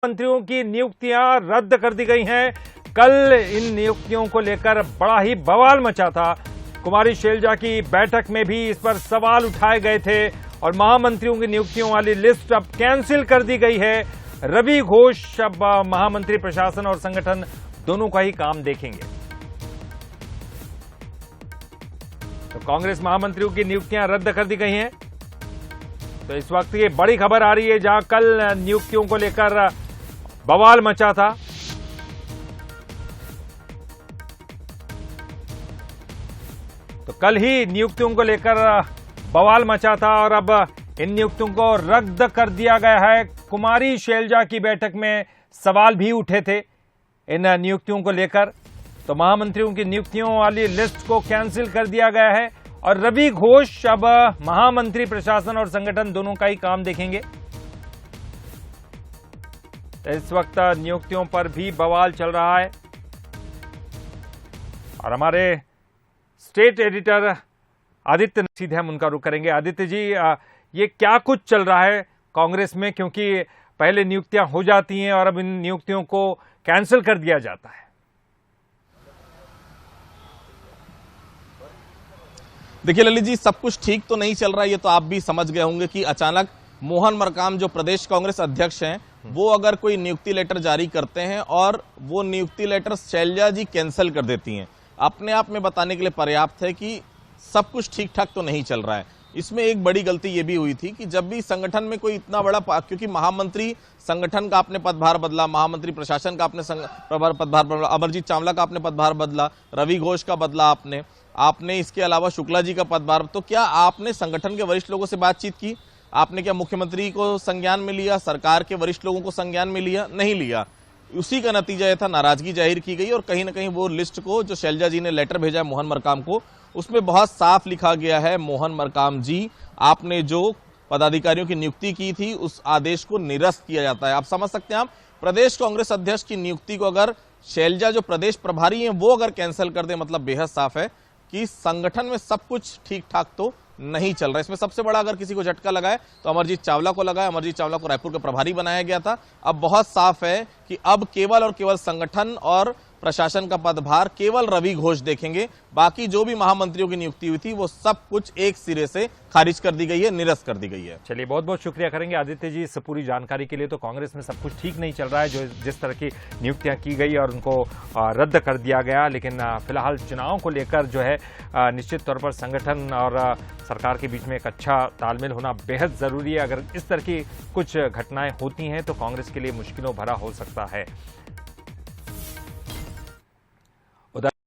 मंत्रियों की नियुक्तियां रद्द कर दी गई हैं। कल इन नियुक्तियों को लेकर बड़ा ही बवाल मचा था। कुमारी शैलजा की बैठक में भी इस पर सवाल उठाए गए थे और महामंत्रियों की नियुक्तियों वाली लिस्ट अब कैंसिल कर दी गई है। रवि घोष अब महामंत्री प्रशासन और संगठन दोनों का ही काम देखेंगे। तो कांग्रेस महामंत्रियों की नियुक्तियां रद्द कर दी गई हैं। तो इस वक्त ये बड़ी खबर आ रही है, जहां कल नियुक्तियों को लेकर बवाल मचा था। तो कल ही नियुक्तियों को लेकर बवाल मचा था और अब इन नियुक्तियों को रद्द कर दिया गया है। कुमारी शैलजा की बैठक में सवाल भी उठे थे इन नियुक्तियों को लेकर। तो महामंत्रियों की नियुक्तियों वाली लिस्ट को कैंसिल कर दिया गया है और रवि घोष अब महामंत्री प्रशासन और संगठन दोनों का ही काम देखेंगे। तो इस वक्त नियुक्तियों पर भी बवाल चल रहा है और हमारे स्टेट एडिटर आदित्य सीधे हम उनका रुख करेंगे। आदित्य जी, ये क्या कुछ चल रहा है कांग्रेस में, क्योंकि पहले नियुक्तियां हो जाती हैं और अब इन नियुक्तियों को कैंसिल कर दिया जाता है। देखिए ललित जी, सब कुछ ठीक तो नहीं चल रहा है। ये तो आप भी समझ गए होंगे कि अचानक मोहन मरकाम जो प्रदेश कांग्रेस अध्यक्ष हैं, वो अगर कोई नियुक्ति लेटर जारी करते हैं और वो नियुक्ति लेटर शैलजा जी कैंसिल कर देती हैं, अपने आप में बताने के लिए पर्याप्त है कि सब कुछ ठीक ठाक तो नहीं चल रहा है। इसमें एक बड़ी गलती ये भी हुई थी कि जब भी संगठन में कोई इतना बड़ा, क्योंकि महामंत्री संगठन का आपने पदभार बदला, महामंत्री प्रशासन का आपने पदभार बदला, अमरजीत चावला का आपने पदभार बदला, रवि घोष का बदला आपने इसके अलावा शुक्ला जी का पदभार, तो क्या आपने संगठन के वरिष्ठ लोगों से बातचीत की? आपने क्या मुख्यमंत्री को संज्ञान में लिया? सरकार के वरिष्ठ लोगों को संज्ञान में लिया? नहीं लिया। उसी का नतीजा यह था, नाराजगी जाहिर की गई और कहीं ना कहीं वो लिस्ट को जो शैलजा जी ने लेटर भेजा मोहन मरकाम को, उसमें बहुत साफ लिखा गया है, मोहन मरकाम जी, आपने जो पदाधिकारियों की नियुक्ति की थी उस आदेश को निरस्त किया जाता है। आप समझ सकते हैं, आप प्रदेश कांग्रेस अध्यक्ष की नियुक्ति को अगर शैलजा जो प्रदेश प्रभारी हैं वो अगर कैंसिल कर दे, मतलब बेहद साफ है कि संगठन में सब कुछ ठीक ठाक तो नहीं चल रहा। इसमें सबसे बड़ा अगर किसी को झटका लगाए तो अमरजीत चावला को लगाए। अमरजीत चावला को रायपुर का प्रभारी बनाया गया था। अब बहुत साफ है कि अब केवल और केवल संगठन और प्रशासन का पदभार केवल रवि घोष देखेंगे। बाकी जो भी महामंत्रियों की नियुक्ति हुई थी वो सब कुछ एक सिरे से खारिज कर दी गई है, निरस्त कर दी गई है। चलिए, बहुत बहुत शुक्रिया करेंगे आदित्य जी इस पूरी जानकारी के लिए। तो कांग्रेस में सब कुछ ठीक नहीं चल रहा है, जो जिस तरह की नियुक्तियां की गई और उनको रद्द कर दिया गया। लेकिन फिलहाल चुनाव को लेकर जो है निश्चित तौर पर संगठन और सरकार के बीच में एक अच्छा तालमेल होना बेहद जरूरी है। अगर इस तरह की कुछ घटनाएं होती हैं तो कांग्रेस के लिए मुश्किलों भरा हो सकता है।